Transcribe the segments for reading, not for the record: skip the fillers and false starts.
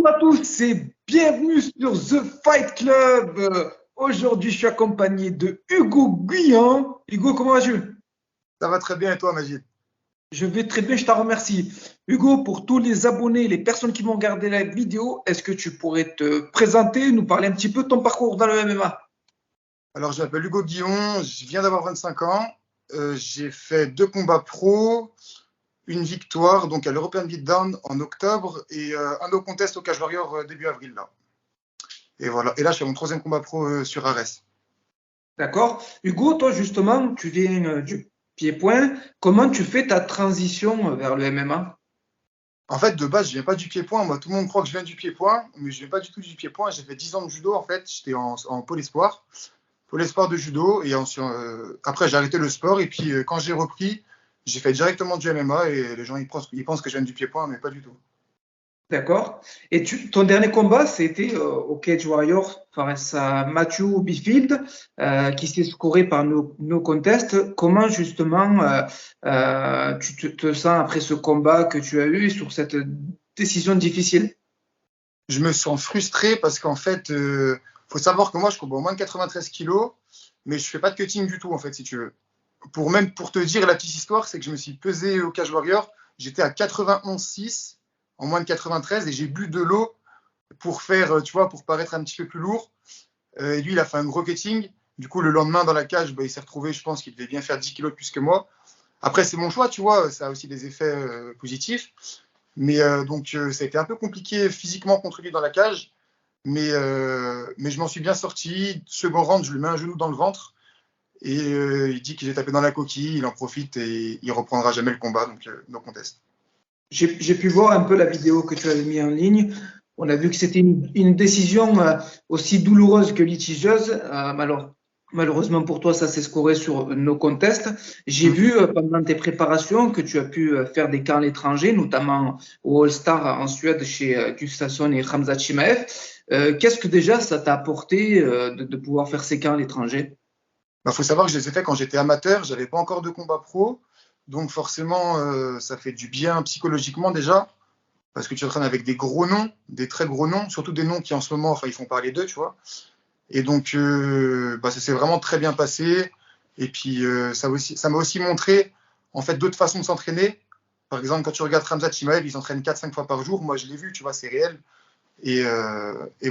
Bonjour à tous et bienvenue sur The Fight Club. Aujourd'hui, je suis accompagné de Hugo Guyon. Hugo, comment vas-tu? Ça va très bien et toi, Magid? Je vais très bien, je t'en remercie. Hugo, pour tous les abonnés, les personnes qui vont regarder la vidéo, est-ce que tu pourrais te présenter, nous parler un petit peu de ton parcours dans le MMA? Alors, je m'appelle Hugo Guillon, je viens d'avoir 25 ans. J'ai fait 2 combats pro, une victoire donc à l'European Beatdown en octobre et un no contest au Cage Warrior début avril là. Et voilà. Et là, je fais mon troisième combat pro sur Ares. D'accord? Hugo, toi, justement, tu viens du pied-point. Comment tu fais ta transition vers le MMA? En fait, de base, je viens pas du pied-point. Moi, tout le monde croit que je viens du pied-point, mais je viens pas du tout du pied-point. J'ai fait 10 ans de judo en fait. J'étais en pôle espoir de judo. Et après, j'ai arrêté le sport. Et puis, quand j'ai repris, j'ai fait directement du MMA. Et les gens, ils pensent que je viens du pied-point, mais pas du tout. D'accord. Et ton dernier combat, c'était au Cage Warrior face à Matthew Bifield, qui s'est scoré par no contest. Comment justement tu te sens après ce combat que tu as eu sur cette décision difficile? Je me sens frustré parce qu'en fait, faut savoir que moi, je combats au moins de 93 kilos, mais je fais pas de cutting du tout, en fait, si tu veux. Pour te dire la petite histoire, c'est que je me suis pesé au Cage Warrior, j'étais à 91,6 en moins de 93 et j'ai bu de l'eau pour faire, tu vois, pour paraître un petit peu plus lourd. Et lui, il a fait un gros cutting. Du coup, le lendemain, dans la cage, bah, il s'est retrouvé, je pense qu'il devait bien faire 10 kilos de plus que moi. Après, c'est mon choix, tu vois, ça a aussi des effets positifs. Mais donc, ça a été un peu compliqué physiquement contre lui dans la cage. Mais je m'en suis bien sorti. Second round, je lui mets un genou dans le ventre. Et il dit qu'il est tapé dans la coquille. Il en profite et il reprendra jamais le combat. Donc, no contest. J'ai pu voir un peu la vidéo que tu avais mis en ligne. On a vu que c'était une décision aussi douloureuse que litigieuse. Malheureusement pour toi, ça s'est scoré sur no contest. J'ai Mm. vu pendant tes préparations que tu as pu faire des camps à l'étranger, notamment au All-Star en Suède chez Gustafsson et Khamzat Chimaev. Qu'est-ce que déjà ça t'a apporté de pouvoir faire ces camps à l'étranger? Bah, faut savoir que je les ai fait quand j'étais amateur. J'avais pas encore de combat pro. Donc, forcément, ça fait du bien psychologiquement déjà. Parce que tu entraînes avec des gros noms, des très gros noms, surtout des noms qui en ce moment, enfin, ils font parler d'eux, tu vois. Et donc, bah, ça s'est vraiment très bien passé. Et puis, ça m'a aussi montré, en fait, d'autres façons de s'entraîner. Par exemple, quand tu regardes Khamzat Chimaev, il s'entraîne 4-5 fois par jour. Moi, je l'ai vu, tu vois, c'est réel. Et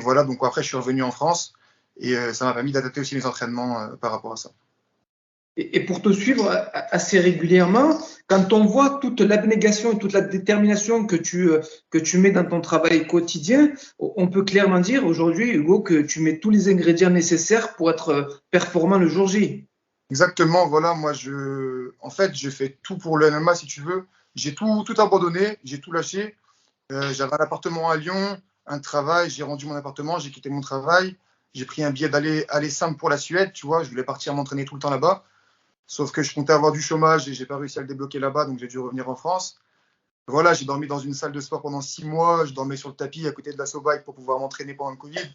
voilà, donc après, je suis revenu en France. Et ça m'a permis d'adapter aussi mes entraînements par rapport à ça. Et pour te suivre assez régulièrement, quand on voit toute l'abnégation et toute la détermination que tu mets dans ton travail quotidien, on peut clairement dire aujourd'hui, Hugo, que tu mets tous les ingrédients nécessaires pour être performant le jour J. Exactement, voilà, moi, en fait, je fais tout pour le MMA, si tu veux. J'ai tout abandonné, j'ai tout lâché. J'avais un appartement à Lyon, un travail, j'ai rendu mon appartement, j'ai quitté mon travail, j'ai pris un billet aller simple pour la Suède, tu vois, je voulais partir m'entraîner tout le temps là-bas, sauf que je comptais avoir du chômage et j'ai pas réussi à le débloquer là-bas, donc j'ai dû revenir en France. Voilà, j'ai dormi dans une salle de sport pendant 6 mois, je dormais sur le tapis à côté de la SoBike pour pouvoir m'entraîner pendant le Covid.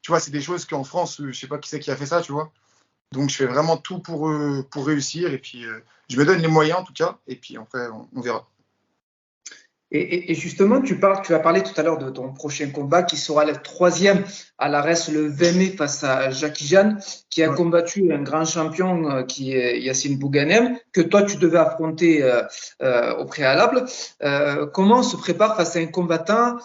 Tu vois, c'est des choses qu'en France, je sais pas qui c'est qui a fait ça, tu vois. Donc je fais vraiment tout pour réussir et puis je me donne les moyens en tout cas, et puis après on verra. Et justement, tu as parlé tout à l'heure de ton prochain combat qui sera le troisième à l'ARES le 20 mai face à Jackie Jeanne, qui a Ouais. combattu un grand champion qui est Yassine Bouganem, que toi tu devais affronter au préalable. Comment on se prépare face à un combattant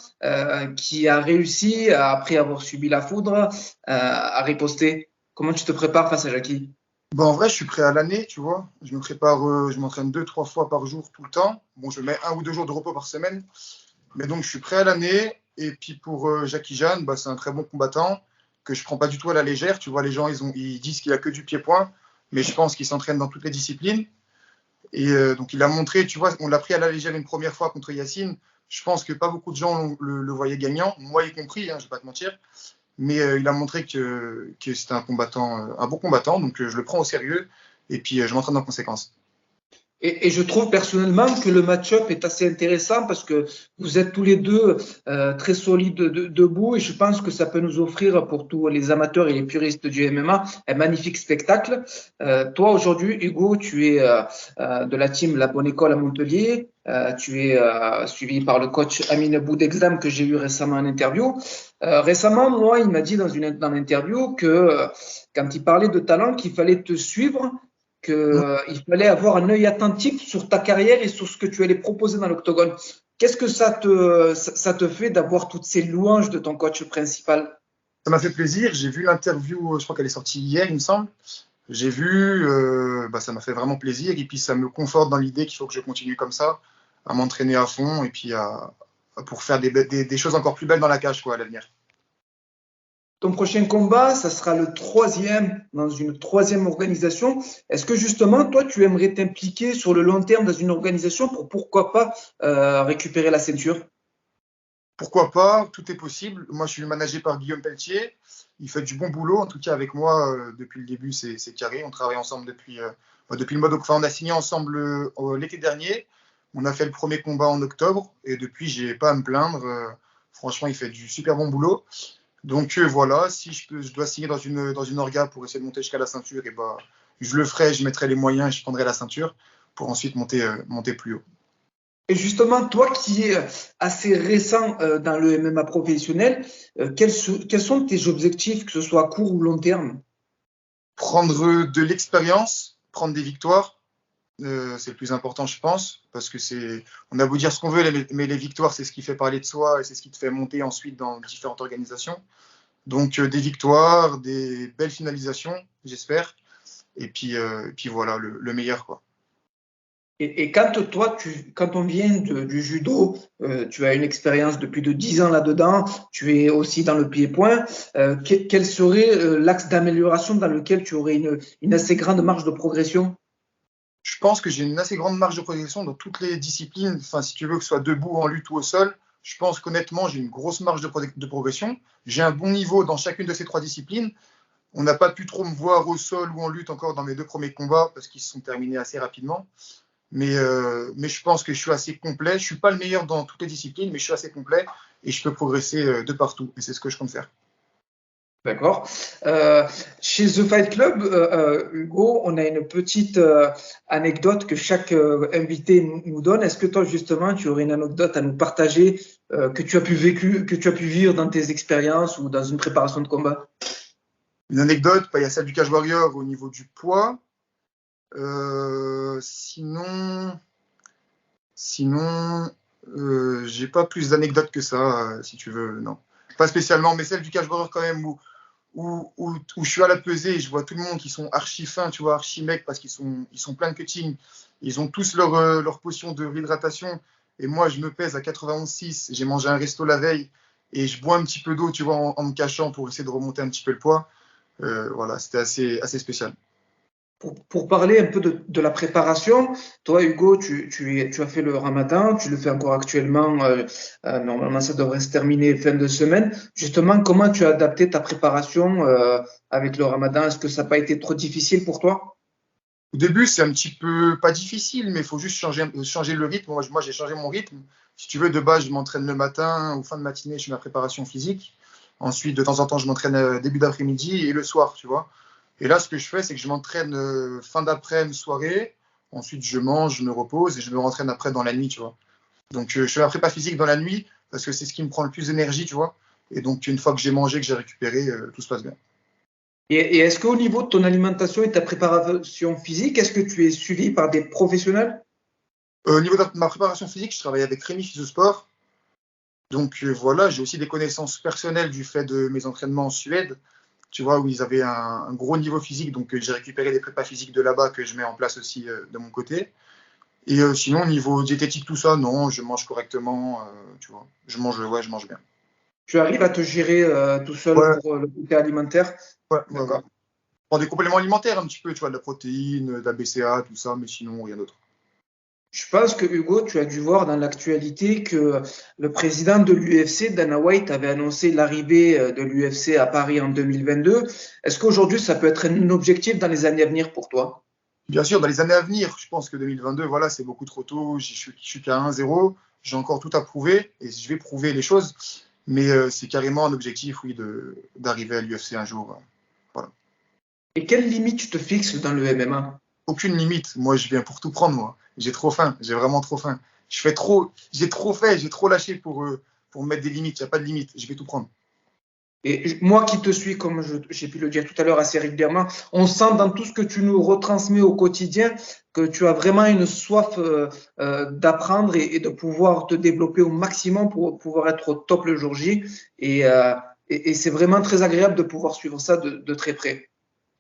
qui a réussi, après avoir subi la foudre, à riposter? Comment tu te prépares face à Jackie? Bon, en vrai, je suis prêt à l'année, tu vois. Je me prépare, je m'entraîne 2, 3 fois par jour tout le temps. Bon, je mets 1 ou 2 jours de repos par semaine, mais donc je suis prêt à l'année. Et puis pour Jackie Jeanne, bah, c'est un très bon combattant que je prends pas du tout à la légère. Tu vois, les gens, ils disent qu'il a que du pied-point, mais je pense qu'il s'entraîne dans toutes les disciplines. Et donc il a montré, tu vois, on l'a pris à la légère une première fois contre Yacine. Je pense que pas beaucoup de gens le voyaient gagnant, moi y compris, hein, je vais pas te mentir. Mais il a montré que c'était un combattant, un bon combattant, donc je le prends au sérieux et puis je m'entraîne en conséquence. Et je trouve personnellement que le match-up est assez intéressant parce que vous êtes tous les deux très solides debout et je pense que ça peut nous offrir pour tous les amateurs et les puristes du MMA un magnifique spectacle. Toi aujourd'hui, Hugo, tu es de la team La Bonne École à Montpellier. Tu es suivi par le coach Amine Boudexam que j'ai eu récemment en interview. Récemment, moi, il m'a dit dans l'interview que quand il parlait de talent, qu'il fallait te suivre, qu'il fallait avoir un œil attentif sur ta carrière et sur ce que tu allais proposer dans l'octogone. Qu'est-ce que ça te fait d'avoir toutes ces louanges de ton coach principal? Ça m'a fait plaisir. J'ai vu l'interview, je crois qu'elle est sortie hier, il me semble. J'ai vu, ça m'a fait vraiment plaisir. Et puis, ça me conforte dans l'idée qu'il faut que je continue comme ça, à m'entraîner à fond et puis pour faire des choses encore plus belles dans la cage, quoi, à l'avenir. Ton prochain combat, ça sera le troisième dans une troisième organisation. Est-ce que justement, toi, tu aimerais t'impliquer sur le long terme dans une organisation pour pourquoi pas récupérer la ceinture? Pourquoi pas, tout est possible. Moi, je suis managé par Guillaume Pelletier. Il fait du bon boulot. En tout cas, avec moi, depuis le début, c'est carré. On travaille ensemble depuis le mois d'octobre. Enfin, on a signé ensemble l'été dernier. On a fait le premier combat en octobre. Et depuis, j'ai pas à me plaindre. Franchement, il fait du super bon boulot. Donc voilà, si je dois signer dans une orga pour essayer de monter jusqu'à la ceinture, et je le ferai, je mettrai les moyens et je prendrai la ceinture pour ensuite monter plus haut. Et justement, toi qui es assez récent dans le MMA professionnel, quels sont tes objectifs, que ce soit à court ou long terme? Prendre de l'expérience, prendre des victoires, c'est le plus important, je pense, parce que on a beau dire ce qu'on veut, mais les victoires, c'est ce qui fait parler de soi et c'est ce qui te fait monter ensuite dans différentes organisations. Donc des victoires, des belles finalisations, j'espère, et puis voilà, le meilleur, quoi. Et quand quand on vient du judo, tu as une expérience de plus de 10 ans là-dedans, tu es aussi dans le pied-point, quel serait l'axe d'amélioration dans lequel tu aurais une assez grande marge de progression? Je pense que j'ai une assez grande marge de progression dans toutes les disciplines. Enfin, si tu veux que ce soit debout, en lutte ou au sol, je pense qu'honnêtement, j'ai une grosse marge de progression. J'ai un bon niveau dans chacune de ces trois disciplines. On n'a pas pu trop me voir au sol ou en lutte encore dans mes deux premiers combats parce qu'ils se sont terminés assez rapidement. Mais je pense que je suis assez complet. Je ne suis pas le meilleur dans toutes les disciplines, mais je suis assez complet et je peux progresser de partout. Et c'est ce que je compte faire. D'accord. Chez The Fight Club, Hugo, on a une petite anecdote que chaque invité nous donne. Est-ce que toi, justement, tu aurais une anecdote à nous partager que tu as pu vivre dans tes expériences ou dans une préparation de combat? Une anecdote, il y a celle du Cage Warrior au niveau du poids. Sinon, j'ai pas plus d'anecdotes que ça, si tu veux, non. Pas spécialement, mais celle du Cage Warrior quand même, où je suis à la pesée et je vois tout le monde qui sont archi fins, tu vois, archi mecs, parce ils sont plein de cutting. Ils ont tous leur potion de réhydratation. Et moi, je me pèse à 91,6. J'ai mangé un resto la veille et je bois un petit peu d'eau, tu vois, en me cachant pour essayer de remonter un petit peu le poids. Voilà, c'était assez spécial. Pour parler un peu de la préparation, toi, Hugo, tu as fait le ramadan, tu le fais encore actuellement. Normalement, ça devrait se terminer fin de semaine. Justement, comment tu as adapté ta préparation avec le ramadan? Est-ce que ça n'a pas été trop difficile pour toi? Au début, c'est un petit peu pas difficile, mais il faut juste changer le rythme. Moi, j'ai changé mon rythme. Si tu veux, de base, je m'entraîne le matin ou fin de matinée, je fais ma préparation physique. Ensuite, de temps en temps, je m'entraîne début d'après-midi et le soir, tu vois. Et là, ce que je fais, c'est que je m'entraîne fin d'après-midi, soirée. Ensuite, je mange, je me repose et je me rentraîne après dans la nuit, tu vois. Donc, je fais ma prépa physique dans la nuit parce que c'est ce qui me prend le plus d'énergie, tu vois. Et donc, une fois que j'ai mangé, que j'ai récupéré, tout se passe bien. Et est-ce qu'au niveau de ton alimentation et ta préparation physique, est-ce que tu es suivi par des professionnels? Au niveau de ma préparation physique, je travaille avec Rémi Physiosport. Donc voilà, j'ai aussi des connaissances personnelles du fait de mes entraînements en Suède, tu vois, où ils avaient un gros niveau physique. Donc j'ai récupéré des prépas physiques de là-bas que je mets en place aussi de mon côté. Et sinon, au niveau diététique, tout ça, non, je mange correctement, tu vois. Ouais, je mange bien. Tu arrives à te gérer tout seul Ouais, pour le côté alimentaire? ouais. D'accord. Je prends des compléments alimentaires un petit peu, tu vois, de la protéine, de la BCA, tout ça, mais sinon, rien d'autre. Je pense que Hugo, tu as dû voir dans l'actualité que le président de l'UFC, Dana White, avait annoncé l'arrivée de l'UFC à Paris en 2022. Est-ce qu'aujourd'hui, ça peut être un objectif dans les années à venir pour toi? Bien sûr, dans les années à venir, je pense que 2022, voilà, c'est beaucoup trop tôt. Je suis qu'à 1-0. J'ai encore tout à prouver et je vais prouver les choses. Mais c'est carrément un objectif, oui, d'arriver à l'UFC un jour. Voilà. Et quelles limites tu te fixes dans le MMA? Aucune limite. Moi, je viens pour tout prendre, moi. J'ai trop faim. J'ai vraiment trop faim. j'ai trop fait, j'ai trop lâché pour me mettre des limites. Il n'y a pas de limite, je vais tout prendre. Et moi qui te suis, comme j'ai pu le dire tout à l'heure assez régulièrement, on sent dans tout ce que tu nous retransmets au quotidien que tu as vraiment une soif d'apprendre et de pouvoir te développer au maximum pour pouvoir être au top le jour J. Et c'est vraiment très agréable de pouvoir suivre ça de très près.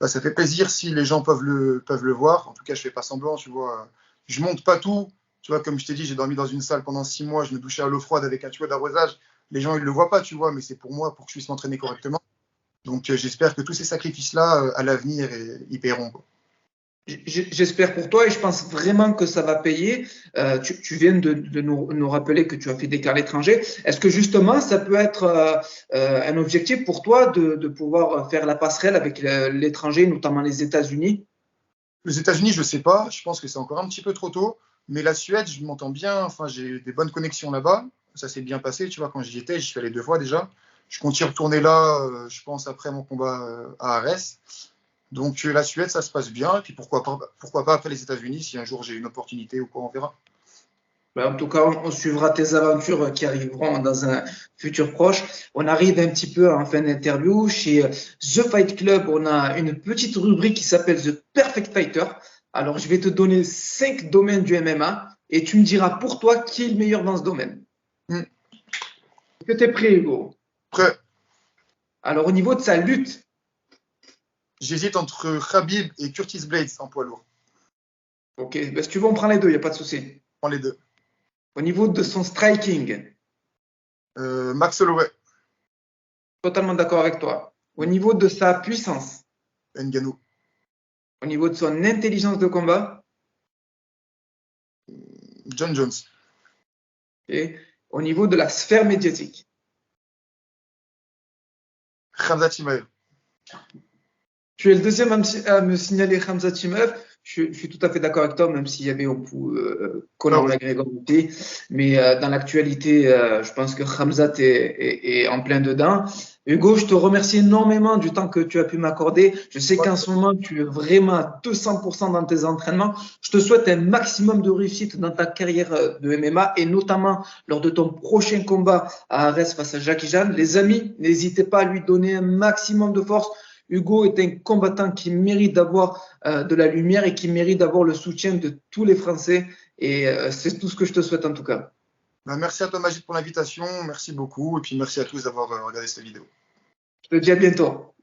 Bah, ça fait plaisir si les gens peuvent le voir. En tout cas, je fais pas semblant, tu vois. Je monte pas tout. Tu vois, comme je t'ai dit, j'ai dormi dans une salle pendant 6 mois, je me douchais à l'eau froide avec un tuyau d'arrosage. Les gens, ils le voient pas, tu vois, mais c'est pour moi, pour que je puisse m'entraîner correctement. Donc, j'espère que tous ces sacrifices-là, à l'avenir, ils paieront, quoi. J'espère pour toi et je pense vraiment que ça va payer. Tu viens de nous rappeler que tu as fait des cas à l'étranger. Est-ce que justement, ça peut être un objectif pour toi de pouvoir faire la passerelle avec l'étranger, notamment les États-Unis? Les États-Unis, je sais pas. Je pense que c'est encore un petit peu trop tôt. Mais la Suède, je m'entends bien. Enfin, j'ai des bonnes connexions là-bas. Ça s'est bien passé, tu vois, quand j'y étais. J'y suis allé 2 fois déjà. Je compte y retourner là, je pense, après mon combat à Arès. Donc la Suède, ça se passe bien. Et puis pourquoi pas après les États-Unis, si un jour j'ai une opportunité ou quoi, on verra. En tout cas, on suivra tes aventures qui arriveront dans un futur proche. On arrive un petit peu en fin d'interview. Chez The Fight Club, on a une petite rubrique qui s'appelle The Perfect Fighter. Alors, je vais te donner 5 domaines du MMA et tu me diras pour toi qui est le meilleur dans ce domaine. Hmm. Est-ce que tu es prêt, Hugo? Après, Alors, au niveau de sa lutte, j'hésite entre Khabib et Curtis Blades en poids lourd. ok, ben, si tu veux, on prend les deux, il n'y a pas de souci. Je prends les deux. Au niveau de son striking, Max Holloway, totalement d'accord avec toi. Au niveau de sa puissance, Ngannou, au niveau de son intelligence de combat, John Jones, et au niveau de la sphère médiatique. Khamzat Chimaev. Tu es le deuxième à me signaler Khamzat Chimaev. Je suis tout à fait d'accord avec toi, même s'il y avait Ah Conor oui. McGregor aussi. Mais dans l'actualité, je pense que Khamzat est en plein dedans. Hugo, je te remercie énormément du temps que tu as pu m'accorder. Je sais qu'en ce moment, tu es vraiment à 200% dans tes entraînements. Je te souhaite un maximum de réussite dans ta carrière de MMA et notamment lors de ton prochain combat à Arès face à Jackie Jeanne. Les amis, n'hésitez pas à lui donner un maximum de force. Hugo est un combattant qui mérite d'avoir de la lumière et qui mérite d'avoir le soutien de tous les Français. Et c'est tout ce que je te souhaite en tout cas. Bah, merci à toi, Magid, pour l'invitation. Merci beaucoup. Et puis merci à tous d'avoir regardé cette vidéo. Je te dis à bientôt.